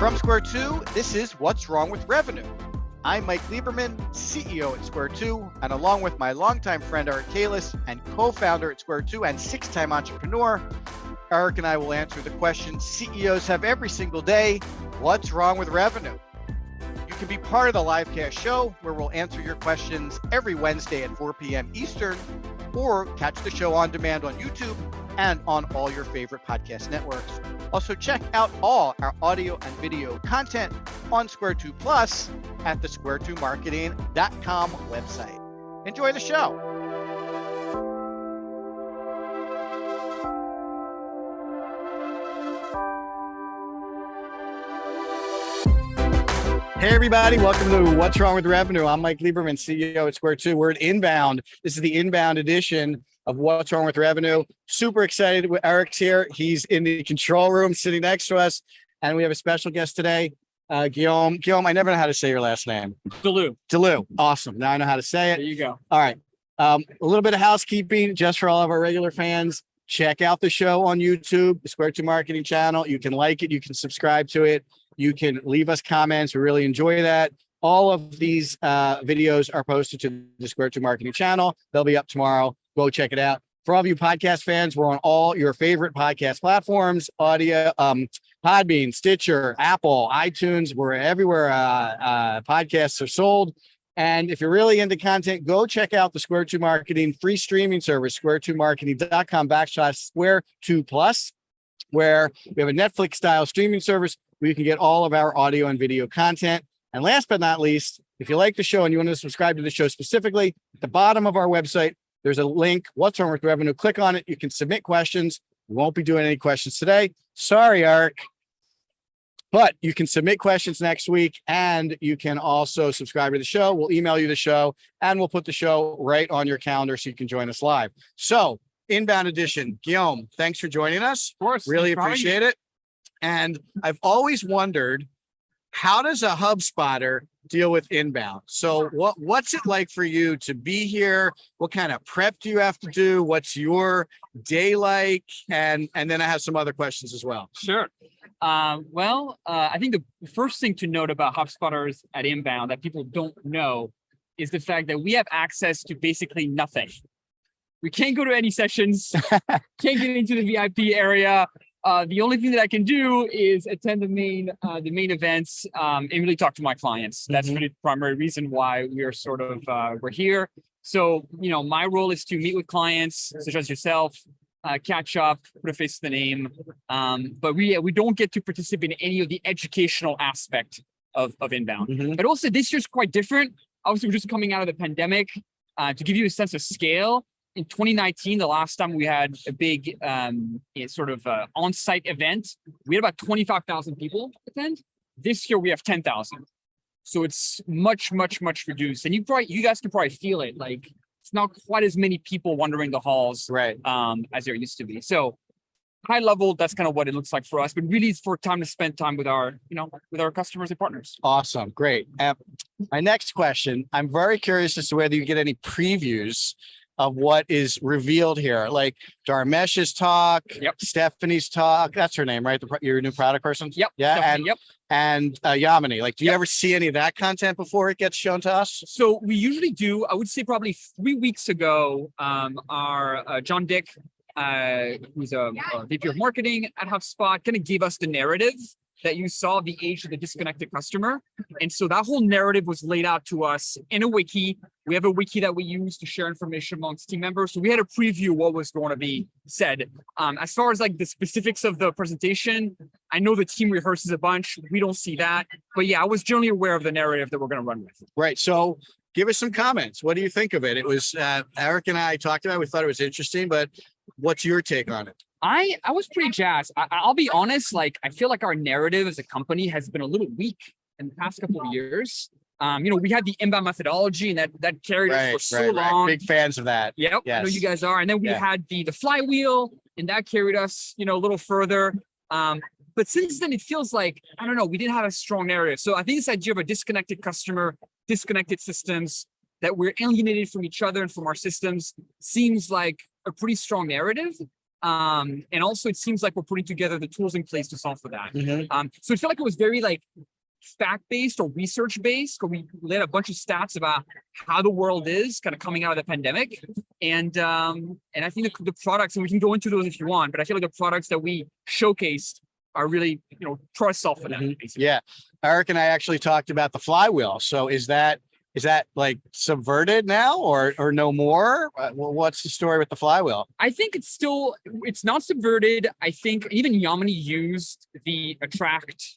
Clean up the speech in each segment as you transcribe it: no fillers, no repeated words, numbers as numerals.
From Square 2, this is What's Wrong with Revenue. I'm Mike Lieberman, CEO at Square 2, and along with my longtime friend Eric Kalis and co-founder at Square 2 and six-time entrepreneur, Eric and I will answer the questions CEOs have every single day. What's wrong with revenue? You can be part of the live cast show where we'll answer your questions every Wednesday at 4 p.m. Eastern, or catch the show on demand on YouTube and on all your favorite podcast networks. Also, check out all our audio and video content on Square 2 Plus at the square2marketing.com website. Enjoy the show. Hey, everybody. Welcome to What's Wrong with Revenue. I'm Mike Lieberman, CEO at Square 2. We're at Inbound. This is the Inbound edition of What's Wrong with Revenue. Super excited. Eric's here. He's in the control room sitting next to us. And we have a special guest today, Guillaume. Guillaume, I never know how to say your last name. Delloue. Delloue. Awesome. Now I know how to say it. There you go. All right. A little bit of housekeeping just for all of our regular fans. Check out the show on YouTube, the Square 2 Marketing channel. You can like it. You can subscribe to it. You can leave us comments. We really enjoy that. All of these videos are posted to the Square 2 Marketing channel. They'll be up tomorrow. Go check it out. For all of you podcast fans, we're on all your favorite podcast platforms, audio, Podbean, Stitcher, Apple, iTunes. We're everywhere podcasts are sold. And if you're really into content, go check out the Square 2 Marketing free streaming service, square2marketing.com/Square2Plus, where we have a Netflix-style streaming service where you can get all of our audio and video content. And last but not least, if you like the show and you want to subscribe to the show specifically, at the bottom of our website, there's a link, What's Wrong with Revenue. Click on it. You can submit questions. We won't be doing any questions today. Sorry, Eric. But you can submit questions next week, and you can also subscribe to the show. We'll email you the show, and we'll put the show right on your calendar so you can join us live. So, Inbound edition. Guillaume, thanks for joining us. Of course. Really appreciate it. And I've always wondered, how does a HubSpotter deal with inbound? So what's it like for you to be here? What kind of prep do you have to do? What's your day like? And then I have some other questions as well. Sure. I think the first thing to note about HubSpotters at Inbound that people don't know is the fact that we have access to basically nothing. We can't go to any sessions, can't get into the VIP area. The only thing that I can do is attend the main events and really talk to my clients. That's really the primary reason why we are we're here. So, my role is to meet with clients such as yourself, catch up, put a face to the name. But we don't get to participate in any of the educational aspect of Inbound. But also this year's quite different. Obviously, we're just coming out of the pandemic. To give you a sense of scale, in 2019, the last time we had a big on-site event, we had about 25,000 people attend. This year we have 10,000. So it's much, much, much reduced. And you guys can probably feel it. Like, it's not quite as many people wandering the halls, right, as there used to be. So high level, that's kind of what it looks like for us. But really, it's for time to spend time with our customers and partners. Awesome, great. My next question, I'm very curious as to whether you get any previews of what is revealed here, like Dharmesh's talk, Stephanie's talk. That's her name, right? Your new product person. Yep. Yeah. And Yamini. Like, do you ever see any of that content before it gets shown to us? So we usually do. I would say probably 3 weeks ago, our John Dick, who's a VP of marketing at HubSpot, kind of gave us the narrative that you saw, the age of the disconnected customer. And so that whole narrative was laid out to us in a wiki. We have a wiki that we use to share information amongst team members. So we had a preview what was going to be said. As far as like the specifics of the presentation, I know the team rehearses a bunch. We don't see that. But yeah, I was generally aware of the narrative that we're going to run with. Right. So give us some comments. What do you think of it? It was Eric and I talked about it. We thought it was interesting, but what's your take on it? I was pretty jazzed. I'll be honest, like, I feel like our narrative as a company has been a little weak in the past couple of years. We had the inbound methodology, and that carried us for so long. Big fans of that. Yep. Yes. I know you guys are. And then we had the flywheel, and that carried us, a little further. But since then, it feels like, I don't know, we didn't have a strong narrative. So I think this idea of a disconnected customer, disconnected systems, that we're alienated from each other and from our systems seems like a pretty strong narrative. And also it seems like we're putting together the tools in place to solve for that. Mhm. So it felt like it was very like fact-based or research-based, where we laid a bunch of stats about how the world is kind of coming out of the pandemic. And I think the products, and we can go into those if you want, but I feel like the products that we showcased are really, try to solve for that. Basically. Yeah. Eric and I actually talked about the flywheel. So is that like subverted now or no more? Well, what's the story with the flywheel? I think it's not subverted. I think even Yamini used the attract,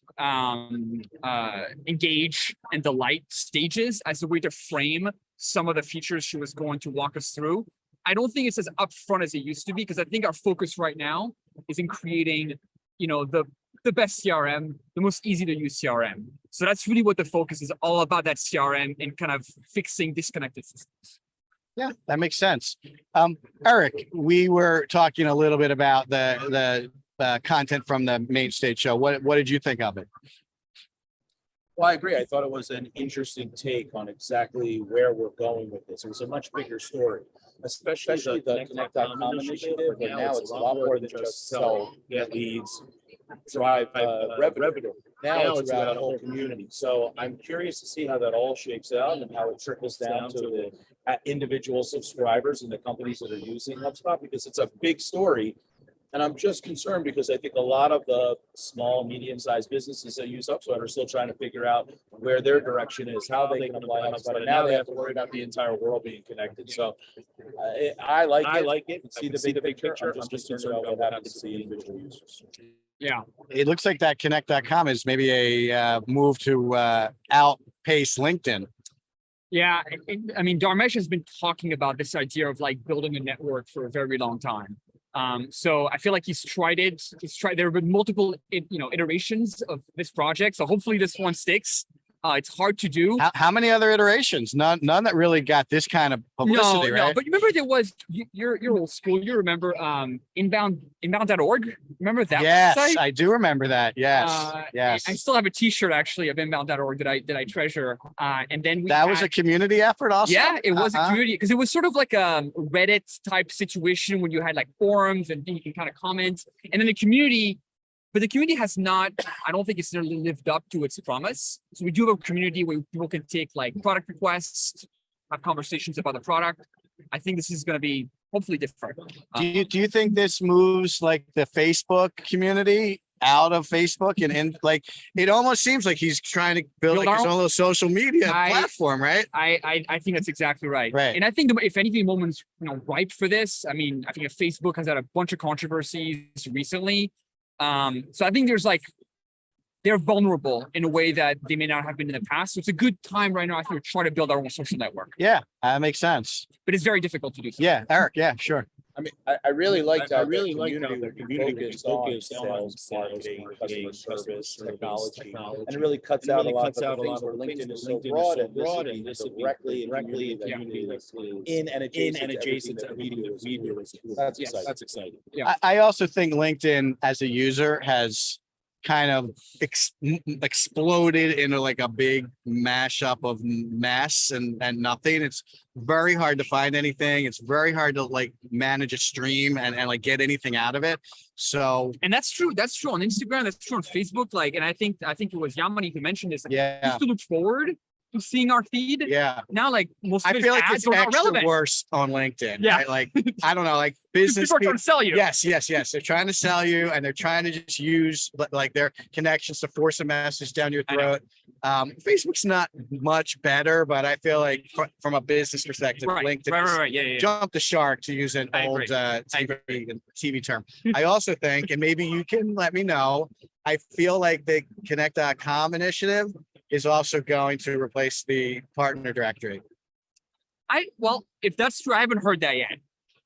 engage, and delight stages as a way to frame some of the features she was going to walk us through. I don't think it's as upfront as it used to be, because I think our focus right now is in creating, the best CRM, the most easy to use CRM. So that's really what the focus is all about, that CRM and kind of fixing disconnected systems. Yeah, that makes sense. Eric, we were talking a little bit about the content from the main stage show. What did you think of it? Well, I agree. I thought it was an interesting take on exactly where we're going with this. It was a much bigger story, especially the Connect.com initiative, where now it's a lot more than just sell, get leads, drive revenue. Now it's about the whole community. So I'm curious to see how that all shakes out and how it trickles down to the individual subscribers and the companies that are using HubSpot, because it's a big story. And I'm just concerned because I think a lot of the small, medium-sized businesses that use HubSpot are still trying to figure out where their direction is, how they can apply HubSpot. And now they have to worry about the entire world being connected. So I like it. See the big picture. I'm just concerned about what happens to the individual users. Yeah. It looks like that Connect.com is maybe a move to outpace LinkedIn. Yeah. I mean, Dharmesh has been talking about this idea of like building a network for a very long time. So I feel like he's tried it. There have been multiple, iterations of this project. So hopefully this one sticks. It's hard to do. How many other iterations? None that really got this kind of publicity, right? No, but you remember there was, you're old school. You remember inbound.org? Remember that? Yes, website? I do remember that. Yes, yes. I still have a T-shirt actually of inbound.org that I treasure. And then that was a community effort also? Yeah, it was a community, because it was sort of like a Reddit type situation when you had like forums and you can kind of comment. And then the community has not, I don't think it's nearly lived up to its promise. So we do have a community where people can take like product requests, have conversations about the product. I think this is going to be hopefully different. Do you think this moves like the Facebook community out of Facebook and like it almost seems like he's trying to build like his own little social media platform, right? I think that's exactly right. Right. And I think if anything, the moment's ripe for this. I mean, I think Facebook has had a bunch of controversies recently. So I think they're vulnerable in a way that they may not have been in the past. So it's a good time right now, I think, to try to build our own social network. Yeah, that makes sense. But it's very difficult to do so. Yeah, Eric, yeah, sure. I mean, I really liked how the community focused on sales, marketing, customer service, technology, and it really cuts out a lot of things where LinkedIn is so broad, and this would be directly in and adjacent to media. That's exciting. Yeah. I also think LinkedIn as a user has kind of exploded into like a big mashup of mess and nothing. It's very hard to find anything. It's very hard to like manage a stream and like get anything out of it. So, and that's true. That's true on Instagram. That's true on Facebook. Like, and I think it was Yamini who mentioned this. Like, yeah. Used to look forward to seeing our feed. Yeah. Now, like most of I feel like ads it's are not extra relevant. worse on LinkedIn. Yeah. Right? Like, I don't know, like business people are trying to sell you. Yes. They're trying to sell you and they're trying to just use like their connections to force a message down your throat. Facebook's not much better, but I feel like from a business perspective, LinkedIn right. Yeah. jumped the shark, to use an old TV term. I also think, and maybe you can let me know, I feel like the Connect.com initiative is also going to replace the partner directory. Well, if that's true, I haven't heard that yet.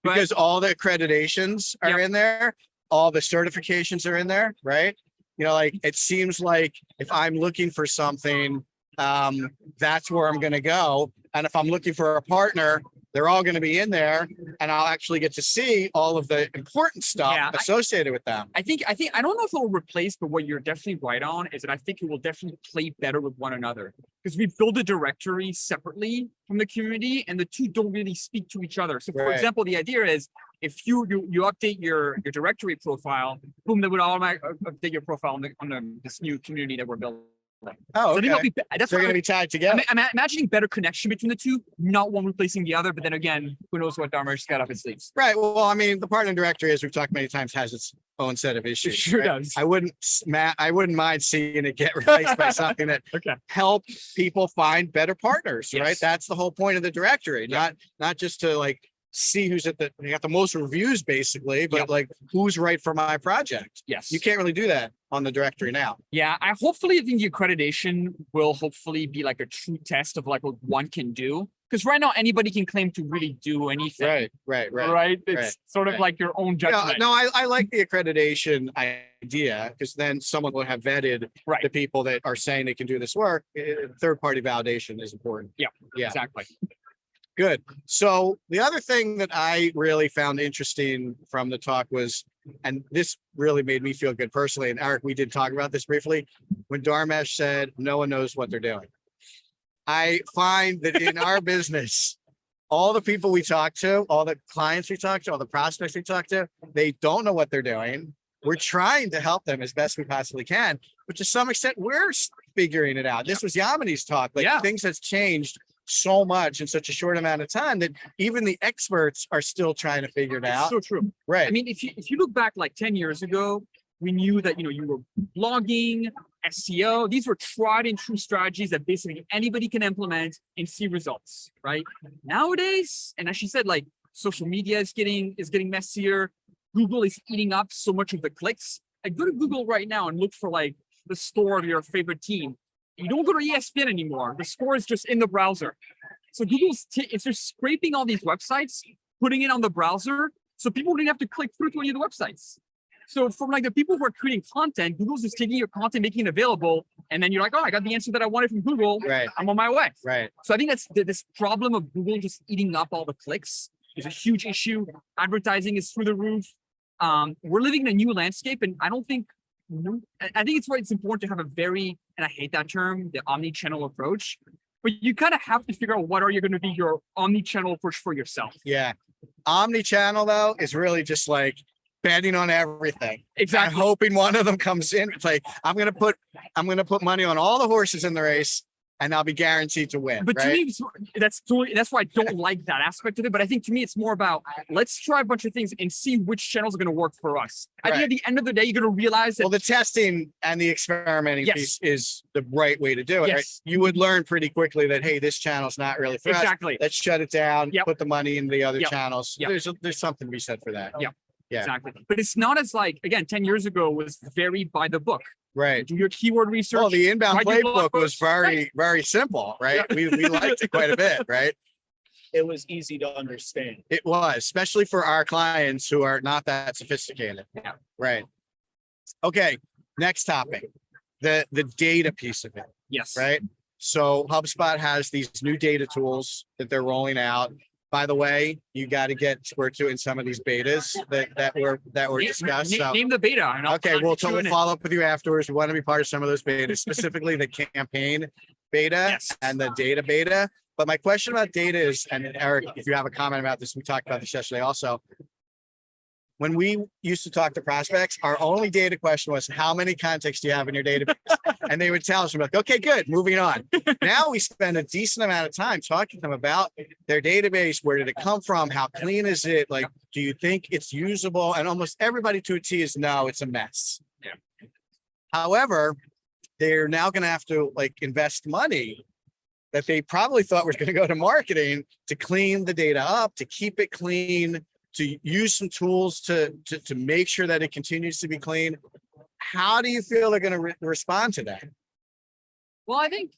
Because all the accreditations are in there, all the certifications are in there, right? Like it seems like if I'm looking for something, that's where I'm going to go. And if I'm looking for a partner, they're all going to be in there, and I'll actually get to see all of the important stuff associated with them. I don't know if it will replace, but what you're definitely right on is that I think it will definitely play better with one another, because we build a directory separately from the community and the two don't really speak to each other. So for example, the idea is if you update your directory profile, boom, that would automatically update your profile on this new community that we're building. Oh, So I okay. think that'll be, that's They're what going to be tied together. I'm imagining better connection between the two, not one replacing the other. But then again, who knows what Dharmesh got up his sleeves? Right. Well, I mean, the partner directory, as we've talked many times, has its own set of issues. It sure right? does. I wouldn't mind seeing it get replaced by something that Okay. help people find better partners. Yes. Right. That's the whole point of the directory, not just to like see who's they got the most reviews basically, but like who's right for my project. Yes. You can't really do that on the directory now. Yeah, I think the accreditation will hopefully be like a true test of like what one can do. Because right now anybody can claim to really do anything. Right. It's sort of like your own judgment. No, I like the accreditation idea because then someone will have vetted the people that are saying they can do this work. Third party validation is important. Yeah, Yeah. exactly. Good. So the other thing that I really found interesting from the talk was, and this really made me feel good personally, and Eric, we did talk about this briefly, when Dharmesh said, no one knows what they're doing. I find that in our business, all the people we talk to, all the clients we talk to, all the prospects we talk to, they don't know what they're doing. We're trying to help them as best we possibly can, but to some extent, we're figuring it out. This was Yamini's talk, like things has changed so much in such a short amount of time that even the experts are still trying to figure it out. So true. Right. I mean, if you look back like 10 years ago, we knew that, you were blogging, SEO. These were tried and true strategies that basically anybody can implement and see results, right? Nowadays, and as she said, like social media is getting messier. Google is eating up so much of the clicks. I go to Google right now and look for like the store of your favorite team. You don't go to ESPN anymore. The score is just in the browser. So Google's it's just scraping all these websites, putting it on the browser, so people don't have to click through to any of the websites. So from like the people who are creating content, Google's just taking your content, making it available, and then you're like, oh, I got the answer that I wanted from Google. Right. I'm on my way. Right. So I think that's this problem of Google just eating up all the clicks is a huge issue. Advertising is through the roof. We're living in a new landscape, and I think it's why it's important to have a very, and I hate that term, the omni-channel approach, but you kind of have to figure out what are you going to be your omni-channel approach for yourself. Yeah. Omni-channel though is really just like betting on everything. Exactly. And hoping one of them comes in. It's like, I'm going to put money on all the horses in the race and I'll be guaranteed to win. But right? to me, that's why I don't like that aspect of it. But I think to me, it's more about let's try a bunch of things and see which channels are going to work for us. I think at the end of the day, you're going to realize that. Well, the testing and the experimenting piece is the right way to do it. Right? You would learn pretty quickly that, hey, this channel's not really for us. Let's shut it down. Put the money into the other channels. There's something to be said for that. Yeah. Exactly. But it's not as like, again, 10 years ago was very by the book. Right. Do your keyword research. Well, the inbound playbook was very simple, right? We liked it quite a bit, right? It was easy to understand. It was, especially for our clients who are not that sophisticated. Yeah. Right. Okay. Next topic, the data piece of it. Yes. Right. So HubSpot has these new data tools that they're rolling out. By the way, you got to get Square 2 in some of these betas that were discussed. Name the beta. Okay, we'll follow up with you afterwards. We want to be part of some of those betas, specifically the campaign beta and the data beta. But my question about data is, and Eric, if you have a comment about this, we talked about this yesterday also. When we used to talk to prospects, our only data question was, how many contacts do you have in your database? And they would tell us, we're like, okay, good, moving on. Now we spend a decent amount of time talking to them about their database. Where did it come from? How clean is it? Like, do you think it's usable? And almost everybody to a T is no, it's a mess. Yeah. However, they're now going to have to like invest money that they probably thought was going to go to marketing to clean the data up, to keep it clean, to use some tools to make sure that it continues to be clean. How do you feel they're going to respond to that? Well, I think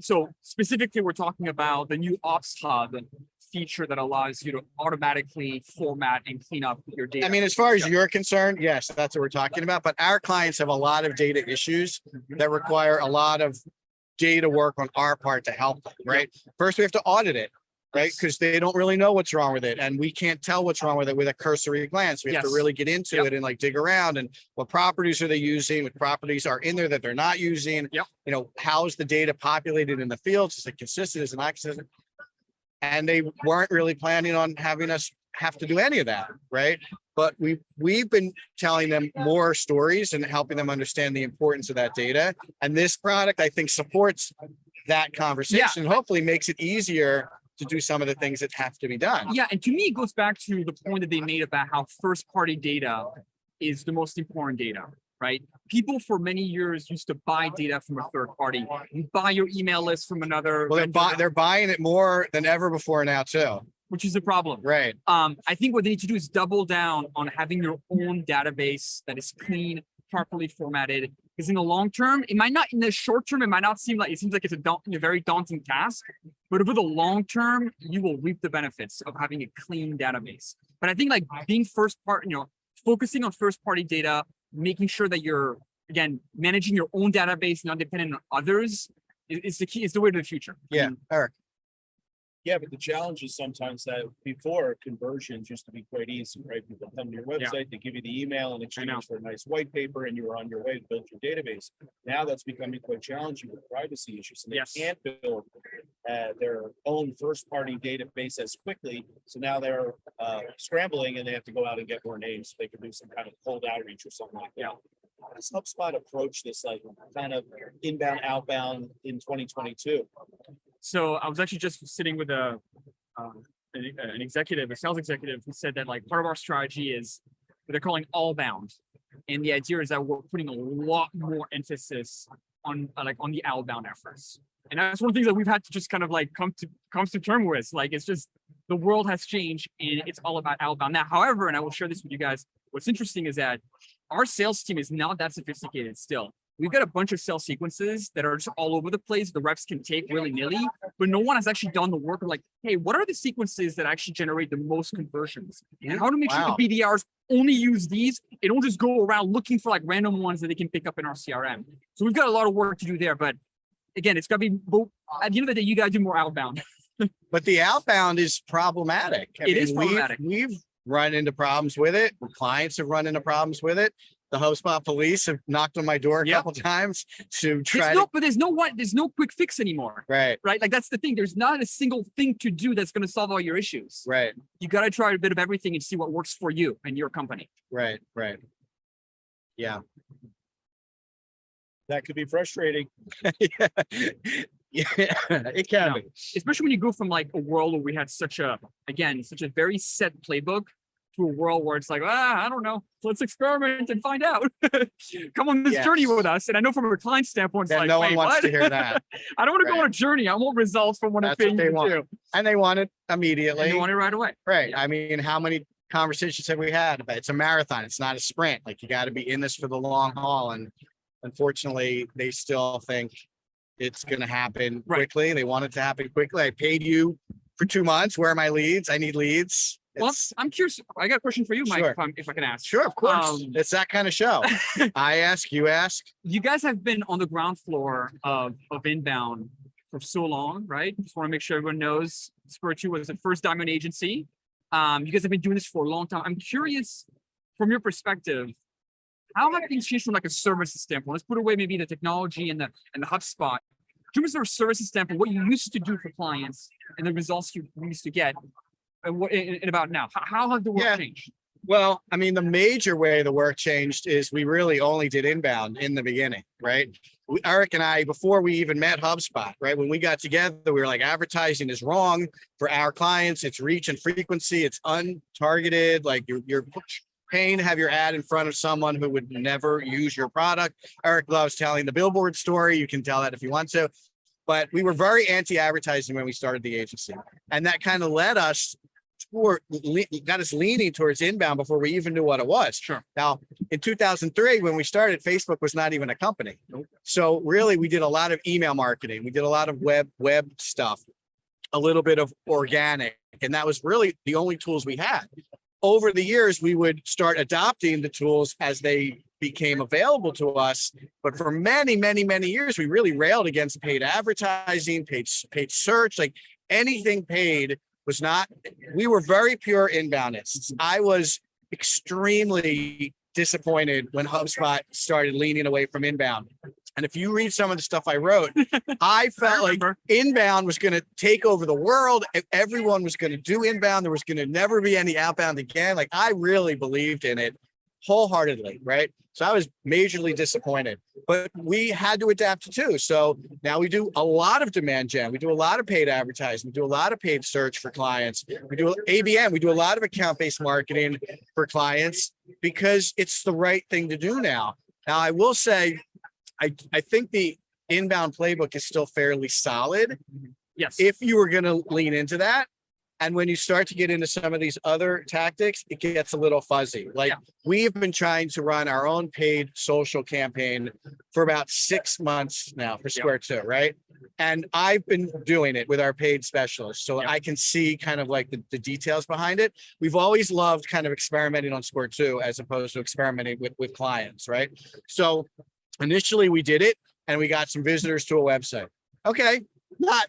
so specifically, we're talking about the new Ops Hub feature that allows you to automatically format and clean up your data. I mean, as far as you're concerned, yes, that's what we're talking about. But our clients have a lot of data issues that require a lot of data work on our part to help them, right? First, we have to audit it. Right, because they don't really know what's wrong with it, and we can't tell what's wrong with it with a cursory glance. We have to really get into it and like dig around, and what properties are they using? What properties are in there that they're not using? You know, how is the data populated in the fields? Is it consistent? Is it not consistent? and they weren't really planning on having us have to do any of that, right? But we've been telling them more stories and helping them understand the importance of that data. And this product, I think, supports that conversation. And hopefully makes it easier to do some of the things that have to be done. Yeah, and to me, it goes back to the point that they made about how first-party data is the most important data, right? People for many years used to buy data from a third party. You buy your email list from another. Well, they're buying it more than ever before now too. Which is a problem. Right. I think what they need to do is double down on having your own database that is clean, properly formatted. Because in the long term, it might not, in the short term, it might not seem like, it seems like it's a very daunting task, but over the long term, you will reap the benefits of having a clean database. But I think like being focusing on first party data, making sure that you're, again, managing your own database, not dependent on others is the key, is the way to the future. Yeah, Eric. Yeah, but the challenge is sometimes that before conversions used to be quite easy, right? People come to your website, they give you the email in exchange for a nice white paper, and you were on your way to build your database. Now that's becoming quite challenging with privacy issues, and they can't build their own first-party database as quickly. So now they're scrambling, and they have to go out and get more names so they can do some kind of cold outreach or something like that. How does HubSpot approach this, like kind of inbound, outbound in 2022? So I was actually just sitting with an executive, a sales executive, who said that like part of our strategy is what they're calling all bound. And the idea is that we're putting a lot more emphasis on the outbound efforts. And that's one of the things that we've had to just kind of like come to terms with. Like, it's just, the world has changed and it's all about outbound. Now, however, and I will share this with you guys, what's interesting is that our sales team is not that sophisticated still. We've got a bunch of sales sequences that are just all over the place. The reps can take willy-nilly, but no one has actually done the work of like, hey, what are the sequences that actually generate the most conversions? And how to make sure the BDRs only use these and don't just go around looking for like random ones that they can pick up in our CRM. So we've got a lot of work to do there, but again, it's got to be, at the end of the day, you got to do more outbound. But the outbound is problematic. It is problematic. We've run into problems with it. Clients have run into problems with it. The HubSpot police have knocked on my door a couple times to try but there's no quick fix anymore. Right. Like that's the thing. There's not a single thing to do that's going to solve all your issues. Right. You got to try a bit of everything and see what works for you and your company. Right. Yeah. That could be frustrating. Yeah, it can be. Especially when you go from like a world where we had such a very set playbook to a world where it's like, I don't know, let's experiment and find out. Come on this journey with us. And I know from a client standpoint, it's like, no one wants to hear that. I don't want to go on a journey. I want results from what I'm paying you to do. And they want it immediately. And they want it right away. Right. I mean, how many conversations have we had about it's a marathon? It's not a sprint. Like, you got to be in this for the long haul. And unfortunately, they still think it's going to happen quickly. They want it to happen quickly. I paid you for 2 months. Where are my leads? I need leads. Well, I'm curious. I got a question for you, Mike, if I can ask. Sure, of course. It's that kind of show. I ask, you ask. You guys have been on the ground floor of inbound for so long, right? Just want to make sure everyone knows Square 2 was the first diamond agency. You guys have been doing this for a long time. I'm curious, from your perspective, how have things changed from like a services standpoint? Let's put away maybe the technology and the HubSpot. In terms of a services standpoint, what you used to do for clients and the results you used to get, and about now, how has the work changed? Well, I mean, the major way the work changed is we really only did inbound in the beginning, right? Eric and I, before we even met HubSpot, right? When we got together, we were like, advertising is wrong for our clients. It's reach and frequency. It's untargeted. Like, you're paying to have your ad in front of someone who would never use your product. Eric loves telling the billboard story. You can tell that if you want to. But we were very anti-advertising when we started the agency. And that kind of led us got us leaning towards inbound before we even knew what it was. Sure. Now, in 2003, when we started, Facebook was not even a company. Nope. So really, we did a lot of email marketing. We did a lot of web stuff, a little bit of organic. And that was really the only tools we had. Over the years, we would start adopting the tools as they became available to us. But for many, many, many years, we really railed against paid advertising, paid search, like anything paid was not, we were very pure inboundists. I was extremely disappointed when HubSpot started leaning away from inbound. And if you read some of the stuff I wrote, I felt like remember. inbound was going to take over the world. Everyone was going to do inbound. There was going to never be any outbound again. Like I really believed in it wholeheartedly, right? So I was majorly disappointed, but we had to adapt too. So now we do a lot of demand gen. We do a lot of paid advertising. We do a lot of paid search for clients. We do ABM. We do a lot of account-based marketing for clients because it's the right thing to do now. Now, I will say, I think the inbound playbook is still fairly solid Yes. if you were going to lean into that. And when you start to get into some of these other tactics, it gets a little fuzzy. Like we've been trying to run our own paid social campaign for about 6 months now for Square 2, right? And I've been doing it with our paid specialists. So I can see kind of like the details behind it. We've always loved kind of experimenting on Square 2 as opposed to experimenting with clients, right? So initially we did it and we got some visitors to a website. Okay. Not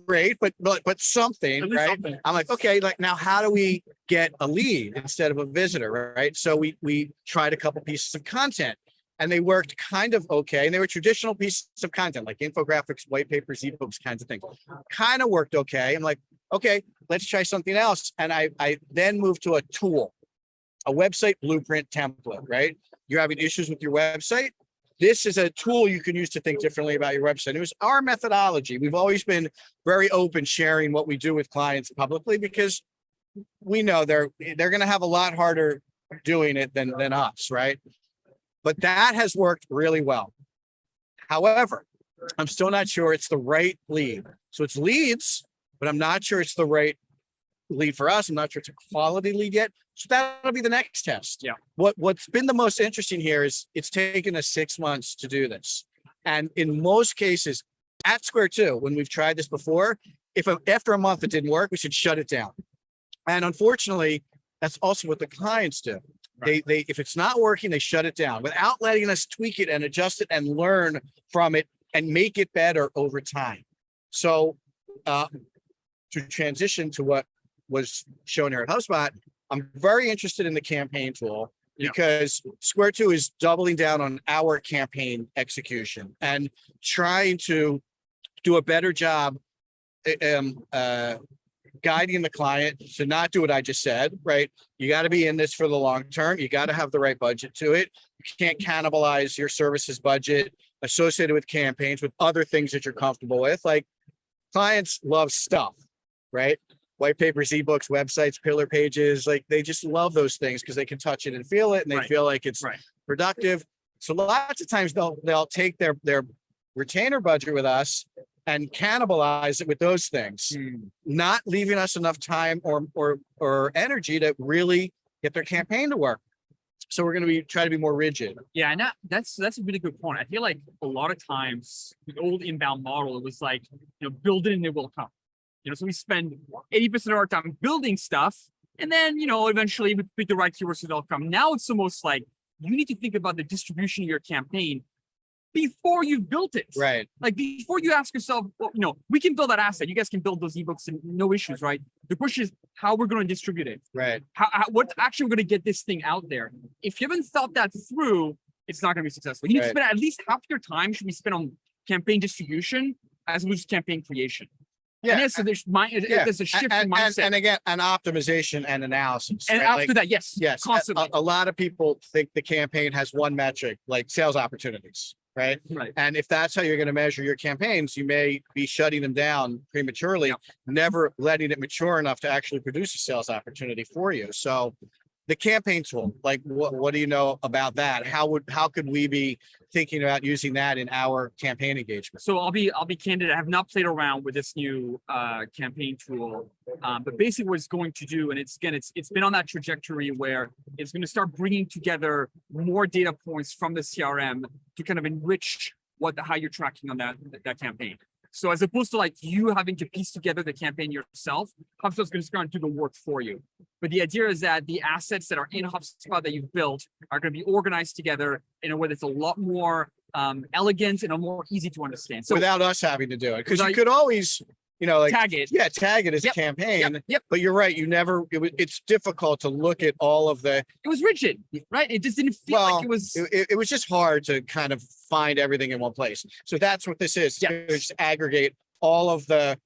great, but something, right? Something. I'm like, okay, like now how do we get a lead instead of a visitor, right? So we tried a couple pieces of content and they worked kind of okay. And they were traditional pieces of content like infographics, white papers, ebooks, kinds of things. Kind of worked okay. I'm like, okay, let's try something else. And I then moved to a tool, a website blueprint template, right? You're having issues with your website. This is a tool you can use to think differently about your website. It was our methodology. We've always been very open sharing what we do with clients publicly because we know they're going to have a lot harder doing it than us, right? But that has worked really well. However, I'm still not sure it's the right lead. So it's leads, but I'm not sure it's the right lead for us. I'm not sure it's a quality lead yet. So that'll be the next test. Yeah. What's been the most interesting here is it's taken us 6 months to do this. And in most cases at Square 2, when we've tried this before, if after a month it didn't work, we should shut it down. And unfortunately, that's also what the clients do. Right. They if it's not working, they shut it down without letting us tweak it and adjust it and learn from it and make it better over time. So to transition to what was shown here at HubSpot, I'm very interested in the campaign tool because Square 2 is doubling down on our campaign execution and trying to do a better job guiding the client to not do what I just said, right? You got to be in this for the long term. You got to have the right budget to it. You can't cannibalize your services budget associated with campaigns with other things that you're comfortable with. Like clients love stuff, right? White papers, ebooks, websites, pillar pages, like they just love those things because they can touch it and feel it and they feel like it's productive. So lots of times they'll take their retainer budget with us and cannibalize it with those things, not leaving us enough time or energy to really get their campaign to work. So we're going to try to be more rigid. Yeah, and that's a really good point. I feel like a lot of times the old inbound model, it was like, build it and it will come. So we spend 80% of our time building stuff, and then, eventually we pick the right keywords so they'll come. Now it's almost like you need to think about the distribution of your campaign before you've built it. Right. Like before you ask yourself, well, we can build that asset. You guys can build those ebooks and no issues, right? The question is how we're going to distribute it. Right. What's actually going to get this thing out there? If you haven't thought that through, it's not going to be successful. You need to spend at least half your time should be spent on campaign distribution as opposed to campaign creation. Yeah. And so there's a shift in mindset. And again, an optimization and analysis. And after that, yes, constantly. A lot of people think the campaign has one metric, like sales opportunities, right? Right. And if that's how you're going to measure your campaigns, you may be shutting them down prematurely, never letting it mature enough to actually produce a sales opportunity for you. So the campaign tool, like what do you know about that? How could we be thinking about using that in our campaign engagement? So I'll be candid. I have not played around with this new campaign tool, but basically what it's going to do, and it's been on that trajectory where it's going to start bringing together more data points from the CRM to kind of enrich how you're tracking on that campaign. So as opposed to like you having to piece together the campaign yourself, HubSpot's going to start to do the work for you. But the idea is that the assets that are in HubSpot that you've built are going to be organized together in a way that's a lot more elegant and a more easy to understand. So without us having to do it, because you could always like tag it. yeah, tag it as Yep, a campaign. Yep. But you're right. It's difficult to look at all of the. It was rigid, right? It just didn't feel like it was. It was just hard to kind of find everything in one place. So that's what this is. Yeah. It's just aggregate all of the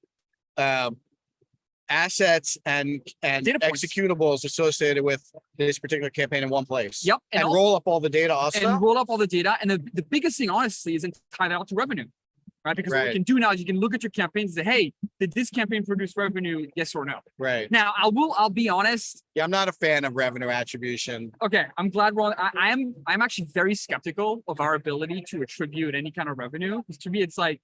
assets and Data points. executables associated with this particular campaign in one place. Yep. And all- roll up all the data also. and roll up all the data. And the biggest thing, honestly, is then tie that out to revenue, right? Because what Right. you can do now is you can look at your campaigns and say, hey, did this campaign produce revenue? Yes or no? Right. Now, I'll be honest. Yeah, I'm not a fan of revenue attribution. Okay, I'm glad we're on. I'm actually very skeptical of our ability to attribute any kind of revenue. Because to me, it's like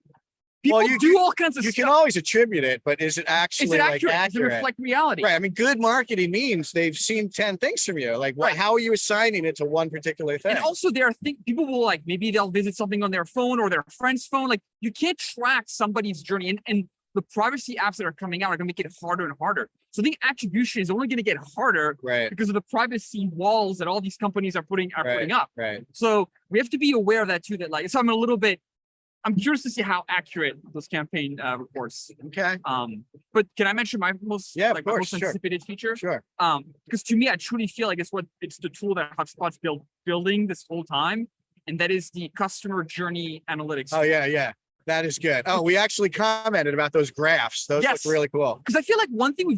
people Well, you do all kinds of You stuff. can always attribute it, but is it Is actually it like accurate? Does it accurate? reflect reality? Right. I mean, good marketing means they've seen 10 things from you. Like, Right. how are you assigning it to one particular thing? And also, there are things people will like. Maybe they'll visit something on their phone or their friend's phone. Like you can't track somebody's journey, and the privacy apps that are coming out are going to make it harder and harder. So I think attribution is only going to get harder Right. because of the privacy walls that all these companies are putting up. Right. So we have to be aware of that too. That like, so I'm curious to see how accurate those campaign reports. Okay. But can I mention my most Yeah, of my course, most sure. anticipated feature? Sure. Because to me, I truly feel like it's the tool that HubSpot's building this whole time, and that is the customer journey analytics. Oh, yeah. Yeah. That is good. Oh, we actually commented about those graphs. Those Yes. look really cool. Because I feel like one thing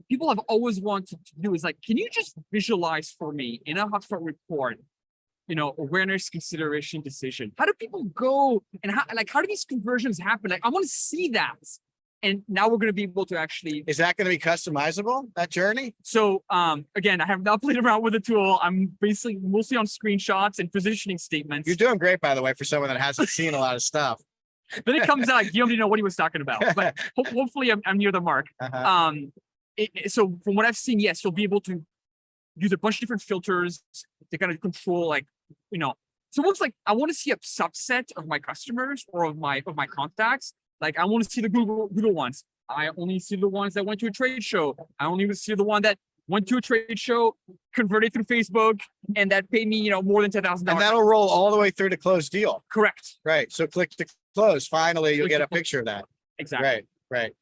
people have always wanted to do is like, can you just visualize for me in a HubSpot report, awareness, consideration, decision? How do people go and how do these conversions happen? Like, I want to see that. And now we're going to be able to actually. Is that going to be customizable, that journey? So again, I have not played around with the tool. I'm basically mostly on screenshots and positioning statements. You're doing great, by the way, for someone that hasn't seen a lot of stuff. Then it comes out, Guillaume didn't know what he was talking about. But hopefully I'm near the mark. Uh-huh. So from what I've seen, yes, you'll be able to use a bunch of different filters to kind of control, it's almost like I want to see a subset of my customers or of my contacts. Like I want to see the Google ones. I only see the ones that went to a trade show. I only see the one that went to a trade show, converted through Facebook, and that paid me, more than $10,000. And that'll roll all the way through to close deal. Correct. Right. So click to close. Finally, you'll Click get to a close. picture of that. Exactly. Right.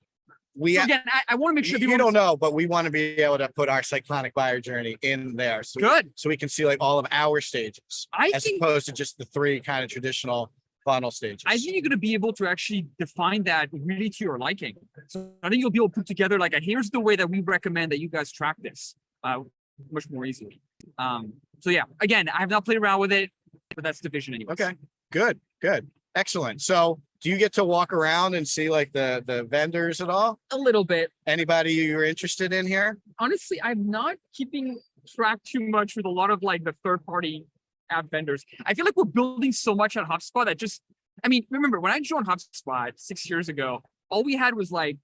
So again, I want to make sure You don't know, but we want to be able to put our cyclonic buyer journey in there. So Good. So we can see like all of our stages as think opposed to just the three kind of traditional funnel stages. I think you're going to be able to actually define that really to your liking. So I think you'll be able to put together like here's the way that we recommend that you guys track this much more easily. So yeah, again, I have not played around with it, but that's the vision anyway. Okay, good. Excellent. So do you get to walk around and see like the vendors at all? A little bit. Anybody you're interested in here? Honestly, I'm not keeping track too much with a lot of like the third-party app vendors. I feel like we're building so much on HubSpot that remember when I joined HubSpot 6 years ago, all we had was like,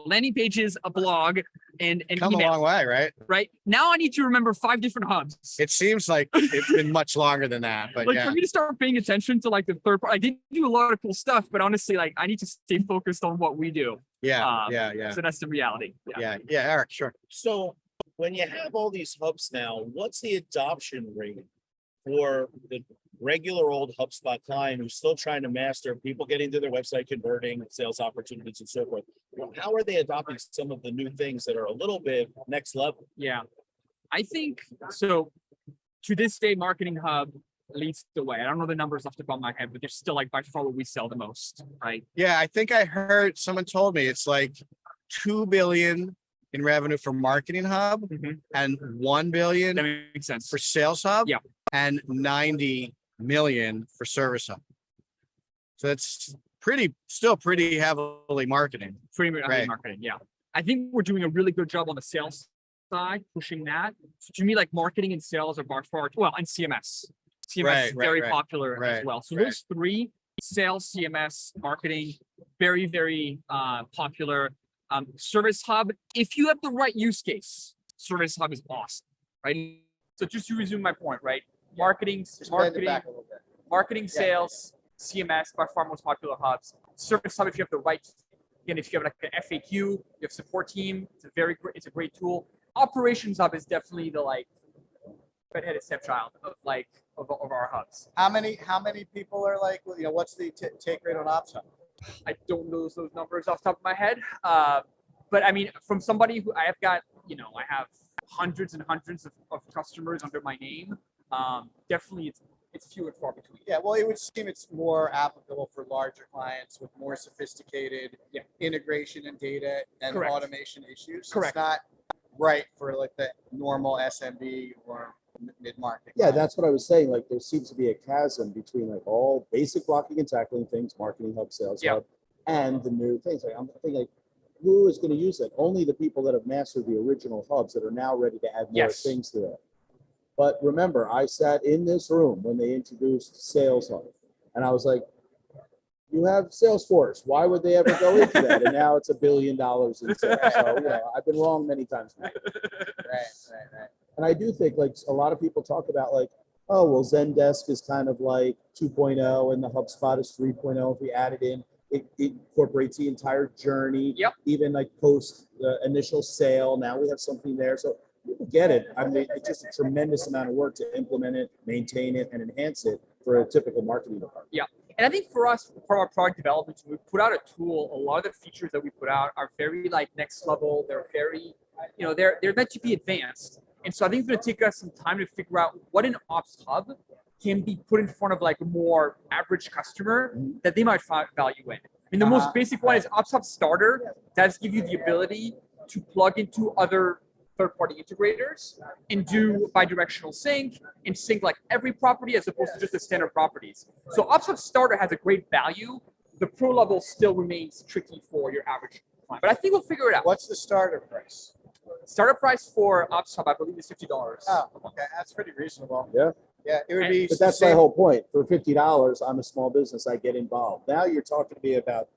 landing pages, a blog, and Come email. a long way, right? Right now, I need to remember 5 different hubs. It seems like it's been much longer than that, but Like yeah. for me to start paying attention to like the third party, I did do a lot of cool stuff, but honestly, like I need to stay focused on what we do. Yeah. So that's the reality. Yeah, Eric, sure. So when you have all these hubs now, what's the adoption rate for the regular old HubSpot client who's still trying to master people getting to their website, converting sales opportunities and so forth? How are they adopting some of the new things that are a little bit next level? Yeah. I think so. To this day, Marketing Hub leads the way. I don't know the numbers off the top of my head, but they're still like by far what we sell the most, right? Yeah, I think I heard someone told me it's like 2 billion in revenue for Marketing Hub and 1 billion That makes sense. for Sales Hub. Yeah. And 90 million for Service Hub. So that's still pretty heavily marketing. Pretty much Right. marketing. Yeah. I think we're doing a really good job on the sales side, pushing that. So to me, like marketing and sales are by far, and CMS. CMS is very popular as well. So those three, sales, CMS, marketing, very, very popular. Service Hub, if you have the right use case, Service Hub is awesome, right? So just to resume my point, right? Marketing, sales, CMS, by far most popular hubs. Service Hub, if you have the right, again, if you have like an FAQ, you have support team, it's a great tool. Operations Hub is definitely the like redheaded stepchild of our hubs. How many people are like, what's the take rate on Ops Hub? I don't know those numbers off the top of my head. But I mean, from somebody who I have got, I have hundreds and hundreds of customers under my name. Definitely it's few and far between. Yeah, well, it would seem it's more applicable for larger clients with more sophisticated integration and data and Correct. automation issues. Correct. It's not right for like the normal SMB or mid-market. Yeah, that's what I was saying. Like, there seems to be a chasm between like all basic blocking and tackling things, Marketing Hub, Sales Hub, and the new things. Like, I'm thinking, like, who is going to use it? Only the people that have mastered the original hubs that are now ready to add more things to it. But remember, I sat in this room when they introduced Sales Hub, and I was like, you have Salesforce. Why would they ever go into that? And now it's $1 billion in sales. So, I've been wrong many times. Right. And I do think, like, a lot of people talk about, like, oh, well, Zendesk is kind of like 2.0 and the HubSpot is 3.0. If we add it in, it incorporates the entire journey, even like post initial sale. Now we have something there. So people get it. I mean, it's just a tremendous amount of work to implement it, maintain it, and enhance it for a typical marketing department. Yeah. And I think for us, for our product development, we put out a tool. A lot of the features that we put out are very like next level. They're very, they're meant to be advanced. And so I think it's going to take us some time to figure out what an Ops Hub can be put in front of like a more average customer that they might find value in. I mean, the most basic one is Ops Hub Starter. Does give you the ability to plug into other third-party integrators and do bidirectional sync and sync like every property as opposed to just the standard properties. So Ops Hub Starter has a great value. The pro level still remains tricky for your average client, but I think we'll figure it out. What's the starter price? Starter price for Ops Hub, I believe, is $50. Oh, okay, that's pretty reasonable. Yeah. Yeah, it would be. But that's my whole point. For $50, I'm a small business. I get involved. Now you're talking to me about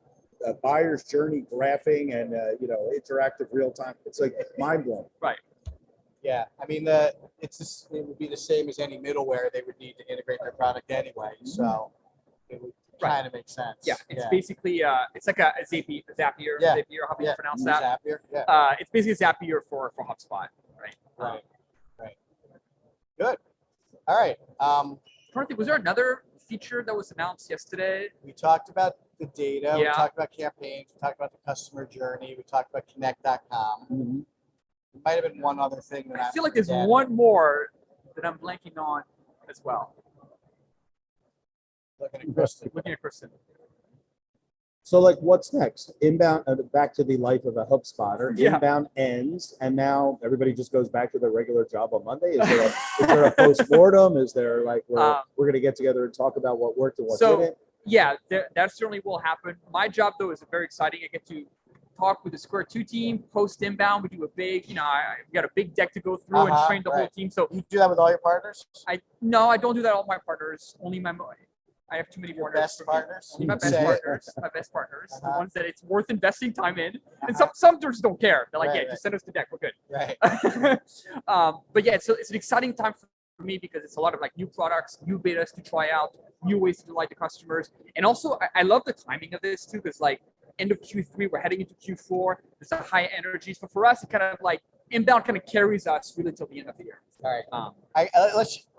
a buyer's journey graphing and interactive real time. It's like mind blowing. Right. Yeah, I mean it would be the same as any middleware they would need to integrate their product anyway. So it would kind of make sense. Yeah, it's basically it's like a Zapier, Zapier, how do you pronounce that? Zapier. Yeah. It's basically a Zapier for HubSpot, right? Right. Good. All right. Was there another feature that was announced yesterday? We talked about the data. We Yeah. talked about campaigns. We talked about the customer journey. We talked about connect.com. There might have been one other thing that I feel like there's one more that I'm blanking on as well. Looking at Kristen. So, like, what's next? Inbound, back to the life of a HubSpotter. Yeah. Inbound ends, and now everybody just goes back to their regular job on Monday. Is there a post-mortem? Is there like we're going to get together and talk about what worked and what didn't? Yeah, that certainly will happen. My job, though, is very exciting. I get to talk with the Square 2 team post inbound. We do a big, we got a big deck to go through and train the whole team. So you do that with all your partners? No, I don't do that with all my partners. Only I have too many Your partners. best partners? Only my best partners. My best partners. The ones that it's worth investing time in. And some just don't care. They're like, just send us the deck. We're good. Right. But yeah, so it's an exciting time for me because it's a lot of like new products, new betas to try out, new ways to delight the customers. And also, I love the timing of this too, because like end of Q3, we're heading into Q4. There's a high energy. So for us, it kind of like inbound kind of carries us really till the end of the year. All right.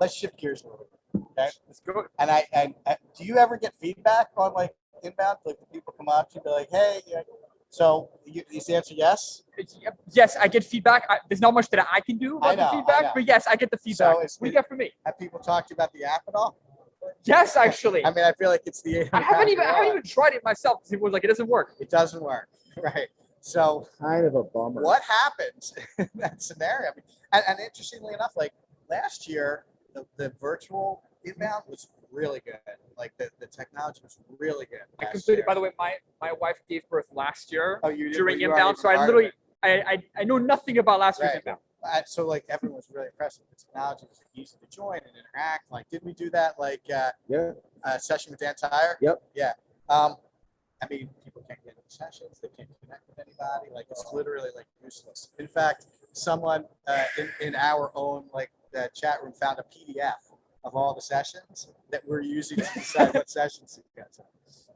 Let's shift gears a little bit. Okay, let's go. And do you ever get feedback on like inbound? Like people come up to you and be like, "Hey, so is the answer yes?" Yes, I get feedback. There's not much that I can do about the feedback, but yes, I get the feedback. What do you get from me? Have people talked to you about the app at all? Yes, actually. I mean, I feel like it's the. I haven't even tried it myself because it was like it doesn't work. It doesn't work, right? So kind of a bummer. What happens in that scenario? I mean, and interestingly enough, like last year, the virtual inbound was really good. Like the technology was really good. I completed. By the way, my wife gave birth last year. Oh, you did, during inbound, so I literally I know nothing about last year's inbound. So like everyone was really impressed with the technology. It was easy to join and interact. Like, did we do that? Like, session with Dan Tyre? Yep. Yeah. I mean, people can't get into sessions. They can't connect with anybody. Like, it's literally like useless. In fact, someone in our own like chat room found a PDF of all the sessions that we're using to decide what sessions to get to.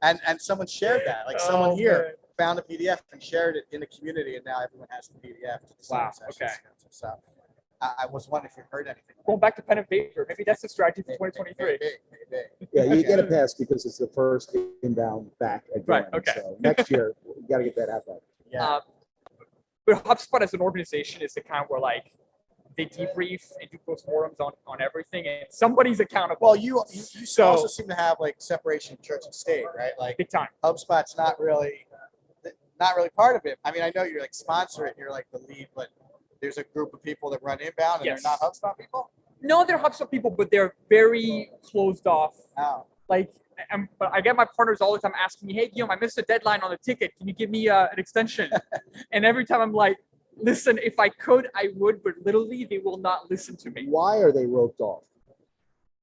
And someone shared that. Like someone here found a PDF and shared it in the community, and now everyone has the PDF to decide what sessions to go to. So I was wondering if you heard anything. Going back to pen and paper, maybe that's the strategy for 2023. Maybe. Yeah, you get a pass because it's the first inbound back again. Right, okay. So next year, you got to get that out back. Yeah. But HubSpot as an organization is the kind where like they debrief and do postmortems on everything, and somebody's accountable. Well, you So- also seem to have like separation of church and state, right? Like Big time. HubSpot's not really part of it. I mean, I know you're like sponsor it, you're like the lead, but there's a group of people that run inbound and Yes. they're not HubSpot people. No, they're HubSpot people, but they're very closed off. Oh, Like, but I get my partners all the time asking me, "Hey, Guillaume, I missed a deadline on the ticket. Can you give me an extension?" And every time I'm like, "Listen, if I could, I would, but literally, they will not listen to me." Why are they roped off?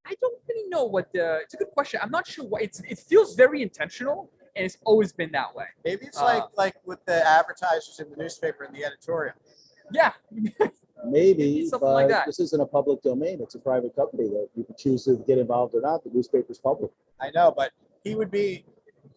I don't really know what the. It's a good question. I'm not sure why. It feels very intentional, and it's always been that way. maybe it's Uh, like with the advertisers in the newspaper and the editorial. Yeah. Maybe, Something like but that. this isn't a public domain. It's a private company that you can choose to get involved or not. The newspaper's public. I know, but he would be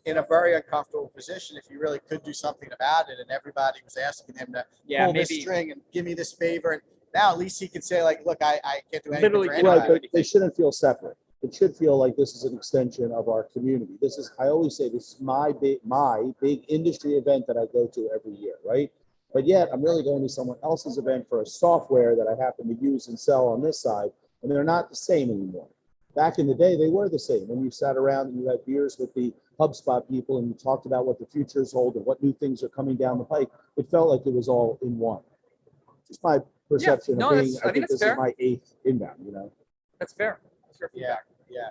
in a very uncomfortable position if he really could do something about it, and everybody was asking him to Yeah, pull this maybe. string and give me this favor. And now at least he can say, like, look, I can't do anything Literally for can't anybody. Right, but they shouldn't feel separate. It should feel like this is an extension of our community. This is, I always say, this is my big industry event that I go to every year, right? But yet I'm really going to someone else's event for a software that I happen to use and sell on this side, and they're not the same anymore. Back in the day, they were the same. When you sat around and you had beers with the HubSpot people and you talked about what the futures hold and what new things are coming down the pike, it felt like it was all in one. Just my perception no, of being, that's- I I think think that's this fair. is my 8th inbound, you know? That's fair. That's fair Yeah, feedback. yeah.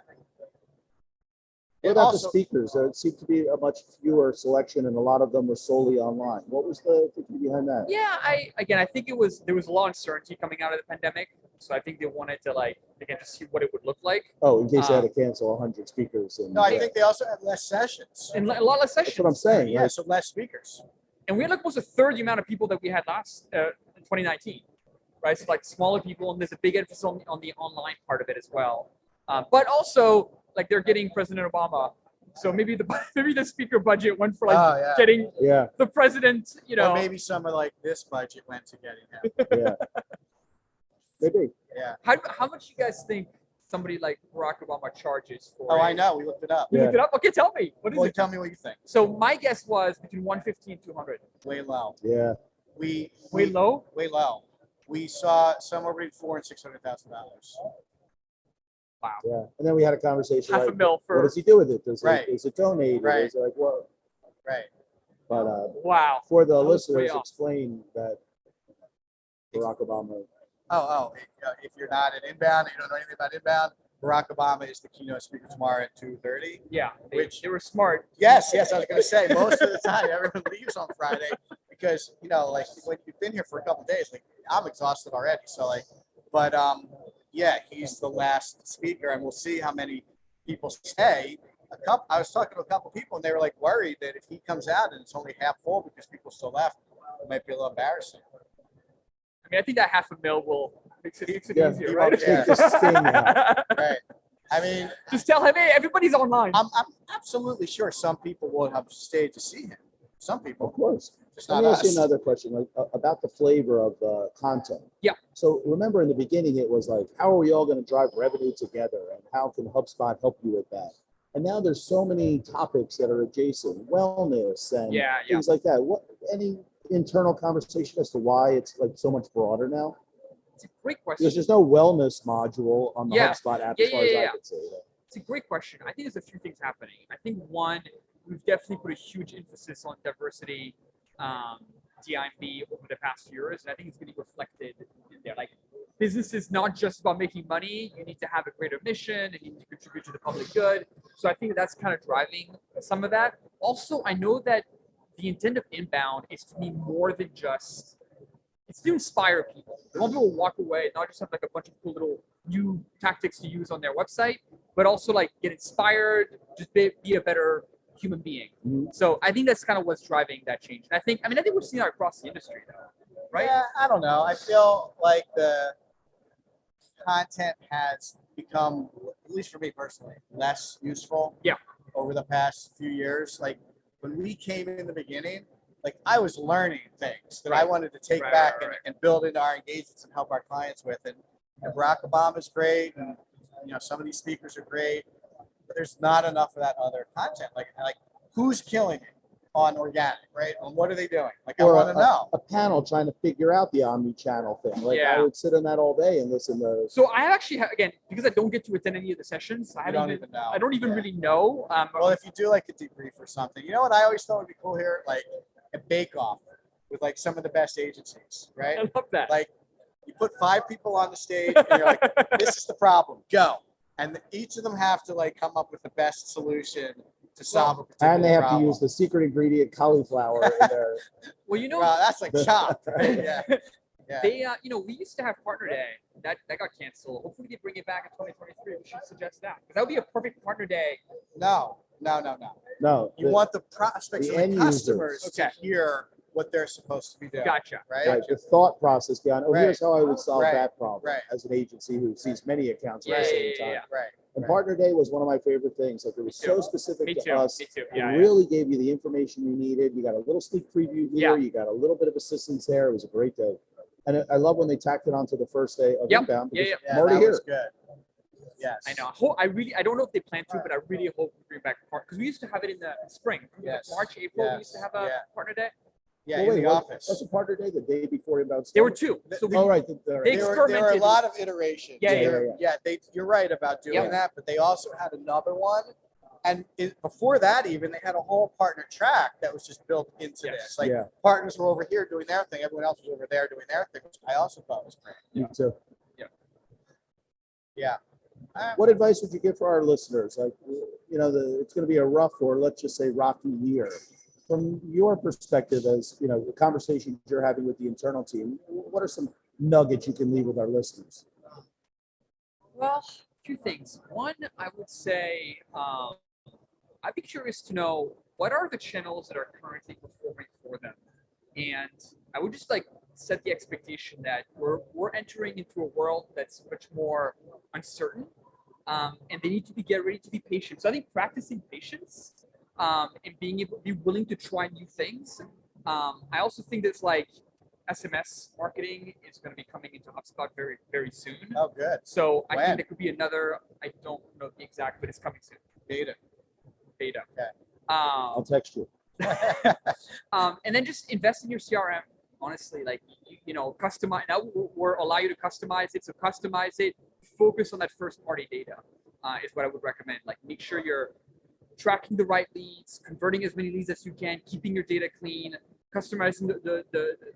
What And about also- the speakers? There seemed to be a much fewer selection, and a lot of them were solely online. What was the thinking behind that? Yeah, I think there was a lot of uncertainty coming out of the pandemic, so I think they wanted to like again just see what it would look like, Oh, in case they had to cancel 100 speakers. And No, I think they also had less sessions. and a lot less that's sessions. what I'm saying. Yeah, Right? so less speakers. And we had like almost a third the amount of people that we had last in 2019, right? So like smaller people, and there's a big emphasis on the online part of it as well. But also like they're getting President Obama, so maybe the speaker budget went for like Oh, yeah. getting Yeah, the president, you know. Or maybe some of like this budget went to getting him. yeah. Maybe. Yeah. How much you guys think somebody like Barack Obama charges for? Oh, I know. We looked it up. You Yeah. looked it up? Okay, tell me. What is Well, it? tell me what you think. So my guess was between 150 and 200. Way low. Yeah. We Way low? Way low. We saw somewhere between $400,000 and $600,000. Yeah. And then we had a conversation. Half a like, mil what for does he do with it? Right. Is it donated? Right. Is it like what? Right. But wow. for the That was way listeners, off. explain that Barack Obama. If you're not an inbound, you don't know anything about inbound, Barack Obama is the keynote speaker tomorrow at 2:30. Yeah. Which- They were smart. Yes, I was going to say most of the time everyone leaves on Friday because like when you've been here for a couple of days, like I'm exhausted already. So but yeah, he's the last speaker, and we'll see how many people stay. I was talking to a couple people, and they were like worried that if he comes out and it's only half full because people still left, it might be a little embarrassing. I mean, I think that half a mil will makes it Yeah. easier, He right? won't care. Take this sting out. Right. I mean, Just tell him, hey, everybody's online. I'm absolutely sure some people will have stayed to see him. Some people, Of course. just Let not me ask you us. another question, like about the flavor of the content. Yeah. So remember in the beginning, it was like, how are we all going to drive revenue together, and how can HubSpot help you with that? And now there's so many topics that are adjacent, wellness and Yeah. things like that. What any internal conversation as to why it's like so much broader now? It's a great question. Because there's no wellness module on the Yeah. HubSpot app Yeah, as far as yeah, I yeah. can see. It's a great question. I think there's a few things happening. I think one, we've definitely put a huge emphasis on diversity, DIMB over the past few years, and I think it's going to be reflected in there. Like, business is not just about making money. You need to have a greater mission, and you need to contribute to the public good. So I think that's kind of driving some of that. Also, I know that the intent of inbound is to be more than just, it's to inspire people. They want people to walk away, not just have like a bunch of cool little new tactics to use on their website, but also like get inspired, just be a better human being. Mhm. So I think that's kind of what's driving that change. And I think we're seeing that across the industry though, right? Yeah, I don't know. I feel like the content has become, at least for me personally, less useful. Yeah. Over the past few years, like when we came in the beginning, like I was learning things that I Right. wanted to take Right, back right, and, right. and build into our engagements and help our clients with. And Barack Obama's great, and some of these speakers are great, but there's not enough of that other content. Like who's killing it on organic, right? And what are they doing? Like I Or want to know. a panel trying to figure out the omni-channel thing. Like I Yeah. would sit on that all day and listen to. So I actually again, because I don't get to attend any of the sessions, I don't even know. I don't even Yeah. really know. Well, if you do like a debrief or something, you know what I always thought would be cool here, like a bake-off with like some of the best agencies, right? I love that. Like you put 5 people on the stage and you're like, this is the problem, go. And each of them have to like come up with the best solution to solve a particular And they have problem. to use the secret ingredient cauliflower in their. Well, you know, Well, that's like chopped, right? Yeah. Yeah. they we used to have partner day that got canceled. Hopefully they bring it back in 2023. We should suggest that because that would be a perfect partner day. No. No. You want the prospects the and end the customers users. to Okay. hear what they're supposed to be doing. Gotcha. Right? Right, the thought process behind, oh, here's how I would solve Right. that problem Right. as an agency who sees many accounts at Yeah, the yeah, same yeah, time. yeah. Right. And Right. Partner Day was one of my favorite things. Like it was Me too. so specific Me to too. us. Me too. It Yeah. really gave you the information you needed. You got a little sneak preview here. Yeah. You got a little bit of assistance there. It was a great day. And I love when they tacked it onto the first day of Yep. inbound. Yeah, because yeah. I'm already that here. was good. Yes. I know. I don't know if they plan to, but I really hope we bring back part because we used to have it in the spring. Yes. March, April. We Yes. used to have a Yeah. partner day. Yeah, Well, in the wait, office. That's a Partner Day the day before inbound. There were started? two. So we, Oh, right. They There were a experimented. lot of iterations. Yeah, You're right about doing Yep. that, but they also had another one. And before that, even they had a whole partner track that was just built into Yes. this. Like Yeah. partners were over here doing their thing, everyone else was over there doing their thing, which I also thought was great. Me too. Yeah. What advice would you give for our listeners? Like, it's going to be a rough or let's just say rocky year. From your perspective, as the conversations you're having with the internal team, what are some nuggets you can leave with our listeners? Well, two things. One, I would say I'd be curious to know what are the channels that are currently performing for them, and I would just like set the expectation that we're entering into a world that's much more uncertain, and they need to get ready to be patient. So I think practicing patience and being able to be willing to try new things. I also think that's like SMS marketing is going to be coming into HubSpot very, very soon. Oh, good. So I When? think there could be another, I don't know the exact, but it's coming soon. Beta. Beta. I'll text you. And then just invest in your CRM. Honestly, like, customize. Now we're allow you to customize it. So customize it. Focus on that first party data is what I would recommend. Like make sure you're tracking the right leads, converting as many leads as you can, keeping your data clean, customizing the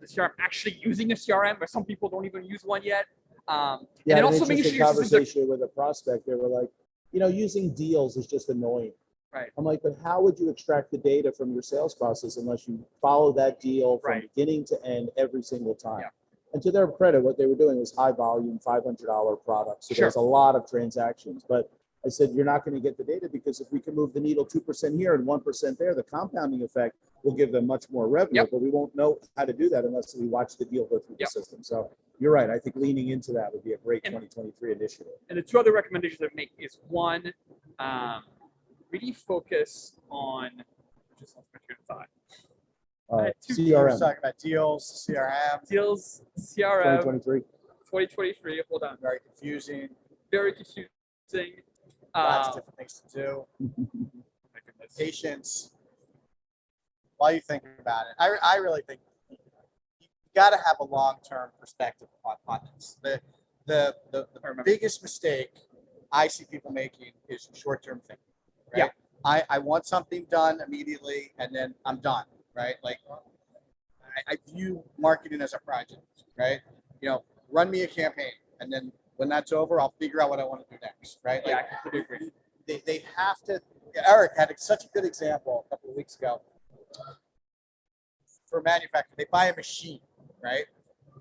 CRM, actually using a CRM, but some people don't even use one yet. And Yeah, then an also making interesting sure your systems are conversation with a prospect. They were like, using deals is just annoying. Right. I'm like, but how would you extract the data from your sales process unless you follow that deal from Right. beginning to end every single time? Yeah. And to their credit, what they were doing was high volume, $500 products. So Sure. there's a lot of transactions. But I said, you're not going to get the data because if we can move the needle 2% here and 1% there, the compounding effect will give them much more revenue. Yep. But we won't know how to do that unless we watch the deal go through Yep. the system. So you're right. I think leaning into that would be a great And- 2023 initiative. And the two other recommendations I make is one, really focus on just lost my train of thought. Two We were CRM talking about deals, CRM, Deals, CRM, 2023. 2023. Hold on, very confusing, very confusing. lots of different things to do. My goodness. Patience. While you think about it, I really think you got to have a long-term perspective on this. The I remember. biggest mistake I see people making is short-term thinking. Yeah. Right? I want something done immediately and then I'm done. Right. Like I view marketing as a project. Right. Run me a campaign and then when that's over, I'll figure out what I want to do next. Right. Yeah, Like I completely agree. they have to. Eric had such a good example a couple of weeks ago. For a manufacturer, they buy a machine, right?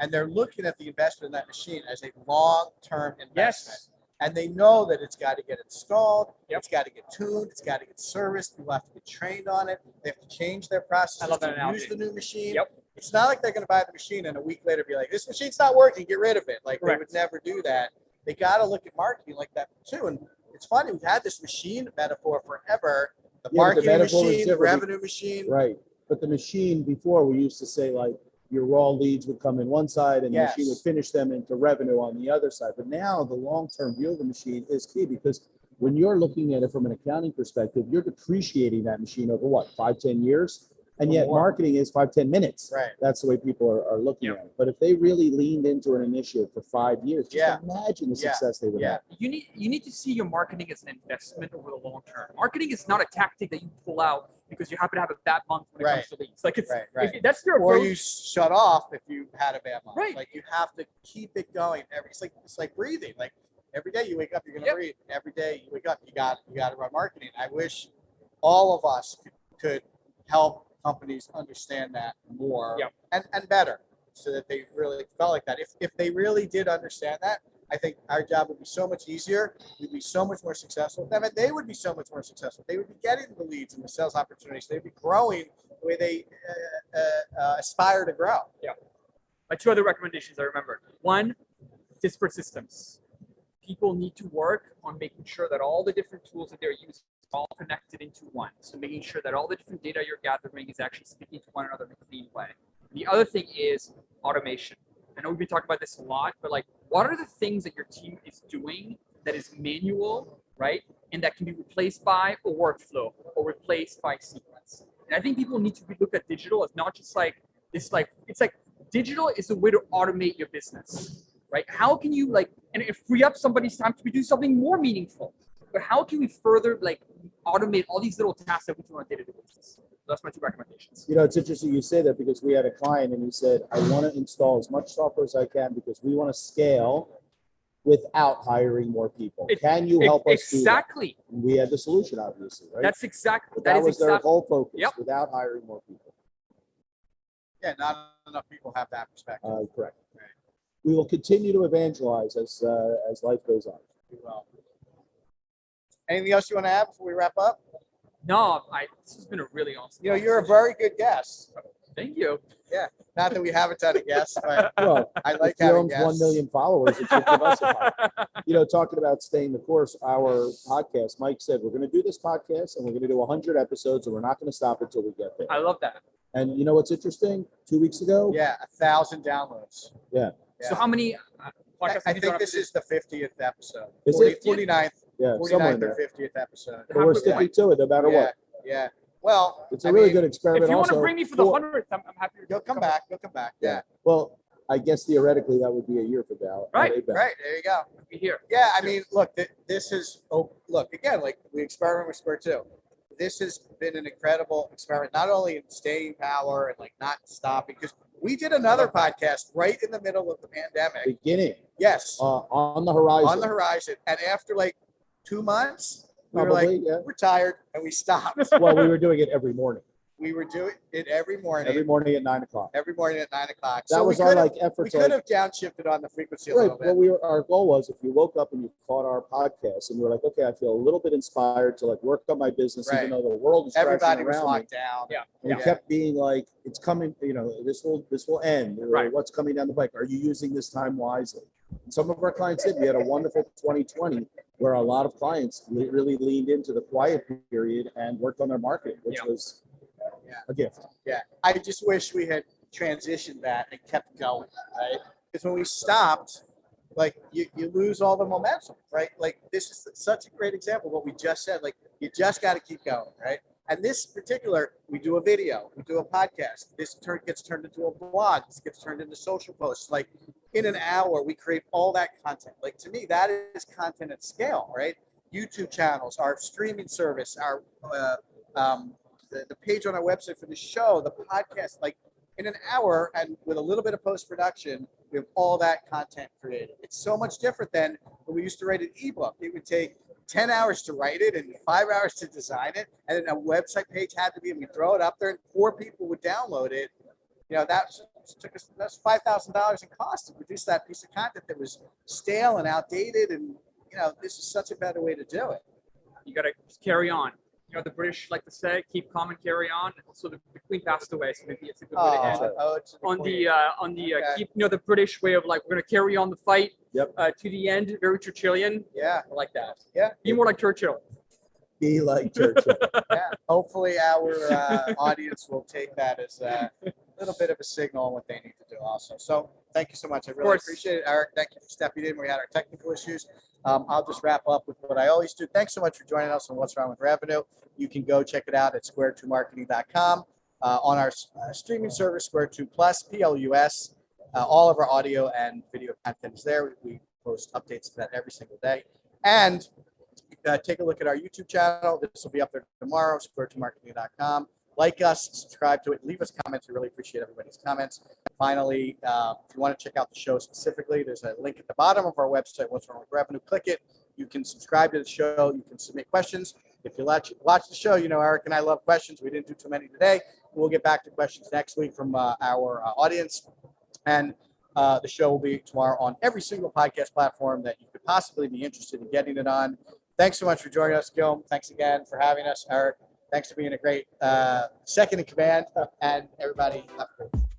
And they're looking at the investment in that machine as a long-term investment. Yes. And they know that it's got to get installed, Yep. it's got to get tuned, it's got to get serviced, people have to get trained on it, they have to change their processes I love that to analogy. use the new machine. Yep. It's not like they're going to buy the machine and a week later be like, this machine's not working, get rid of it. Like Correct. they would never do that. They got to look at marketing like that too. And it's funny, we've had this machine metaphor forever, the Yeah, but the marketing metaphor is machine, the different. revenue machine. Right. But the machine before, we used to say like your raw leads would come in one side and the machine would Yes. finish them into revenue on the other side. But now the long-term view of the machine is key because when you're looking at it from an accounting perspective, you're depreciating that machine over what, 5-10 years? And yet more. marketing is 5-10 minutes. Right. That's the way people are looking Yeah. at it. But if they really leaned into an initiative for 5 years, just Yeah. imagine the Yeah. success they would Yeah. have. You need to see your marketing as an investment over the long term. Marketing is not a tactic that you pull out because you happen to have a bad month when it Right. comes to leads. Like it's Right. if that's your Or approach. you shut off if you had a bad month. Right. Like you have to keep it going. It's like breathing. Like every day you wake up, you're gonna Yep. breathe. Every day you wake up, you got to run marketing. I wish all of us could help companies understand that more Yep. and better, so that they really felt like that. If they really did understand that, I think our job would be so much easier. We'd be so much more successful. I mean, they would be so much more successful. They would be getting the leads and the sales opportunities. They'd be growing the way they aspire to grow. My two other recommendations I remember. One, disparate systems. People need to work on making sure that all the different tools that they're using are all connected into one. So making sure that all the different data you're gathering is actually speaking to one another in a clean way. The other thing is automation. I know we've been talking about this a lot, but like, what are the things that your team is doing that is manual, right? And that can be replaced by a workflow or replaced by sequence. And I think people need to look at digital as not just like this, like, it's like digital is a way to automate your business, right? How can you like, and it free up somebody's time to do something more meaningful? But how can we further like automate all these little tasks that we do on a day-to-day basis? That's my two recommendations. You know, it's interesting you say that because we had a client and he said, I want to install as much software as I can because we want to scale without hiring more people. Can you help us do that? Exactly. And we had the solution, obviously, right? That's exactly. But that is was their exactly. whole focus, Yep. without hiring more people. Yeah, not enough people have that perspective. Correct. We will continue to evangelize as life goes on. Well, anything else you want to add before we wrap up? No, this has been a really awesome. You know, you're a very good guest. Thank you. Not that we haven't done a guest, but Well, I like if having Guillaume's 1 guests. million followers, it should give us a call. You know, talking about staying the course, our podcast, Mike said, we're going to do this podcast and we're going to do 100 episodes and we're not going to stop until we get there. I love that. And you know what's interesting? 2 weeks ago, Yeah, 1,000 downloads. Yeah. So how many podcasts I have you done think up this to is the 50th episode. Is 40, it? 49th, yeah, somewhere 49th in or there. 50th episode. But we're sticking to it no matter what. Yeah. Well, It's a I really mean, good experiment. If you want to also bring me for the 100th, I'm happy to You'll come back. You'll come back. Yeah. Well, I guess theoretically that would be a year from now. Right, Maybe. Right. There you go. Be here. Yeah. I mean, look, this is, look, again, like we experiment with Square 2. This has been an incredible experiment, not only in staying power and like not stopping, because we did another podcast right in the middle of the pandemic. Beginning Yes. on the horizon. On the horizon. And after like 2 months, we were Probably, like, yeah. we're tired, and we stopped. Well, we were doing it every morning. We were doing it every morning. Every morning at 9 o'clock. Every morning at 9 o'clock. That So was we our could like have, effort we to could like, have downshifted on the frequency a right. little bit. Well, our goal was if you woke up and you caught our podcast and you were like, okay, I feel a little bit inspired to like work on my business, Right. even though the world is crashing Everybody was around me. locked down. Yeah. And we kept being like, it's coming, you know, this will end. Or Right. What's coming down the pike? Are you using this time wisely? And some of our clients did. We had a wonderful 2020 where a lot of clients really leaned into the quiet period and worked on their marketing, which Yeah. was Yeah. a gift. Yeah. I just wish we had transitioned that and kept going, right? Because when we stopped, like you lose all the momentum, right? Like this is such a great example of what we just said. Like you just got to keep going, right? And this particular, we do a video, we do a podcast. This gets turned into a blog. This gets turned into social posts. Like in an hour, we create all that content. Like to me, that is content at scale, right? YouTube channels, our streaming service, our the page on our website for the show, the podcast. Like in an hour, and with a little bit of post production, we have all that content created. It's so much different than when we used to write an ebook. It would take 10 hours to write it and 5 hours to design it. And then a website page had to be, and we throw it up there and 4 people would download it. You know, that's $5,000 in cost to produce that piece of content that was stale and outdated. And, you know, this is such a better way to do it. You got to carry on. You know, the British like to say, keep calm and carry on. Also, the Queen passed away, so maybe it's a good way to end. It's On the Okay. keep, you know, the British way of like, we're going to carry on the fight Yep. to the end. Very Churchillian. yeah. I like that. Yeah. Be more like Churchill. Be like Churchill. Yeah, hopefully our audience will take that as a little bit of a signal on what they need to do also. So thank you so much. I really course. appreciate it. Eric, thank you for stepping in. We had our technical issues. I'll just wrap up with what I always do. Thanks so much for joining us on What's Wrong with Revenue. You can go check it out at square2marketing.com. On our streaming service, Square2 Plus, PLUS. All of our audio and video content is there. We post updates to that every single day. And take a look at our YouTube channel. This will be up there tomorrow, square2marketing.com. Like us, subscribe to it, leave us comments. We really appreciate everybody's comments. Finally, if you want to check out the show specifically, there's a link at the bottom of our website, What's Wrong with Revenue. Click it. You can subscribe to the show. You can submit questions. If you watch the show, you know Eric and I love questions. We didn't do too many today. We'll get back to questions next week from our audience. And the show will be tomorrow on every single podcast platform that you could possibly be interested in getting it on. Thanks so much for joining us, Guillaume. Thanks again for having us, Eric. Thanks for being a great second in command. And everybody, have a great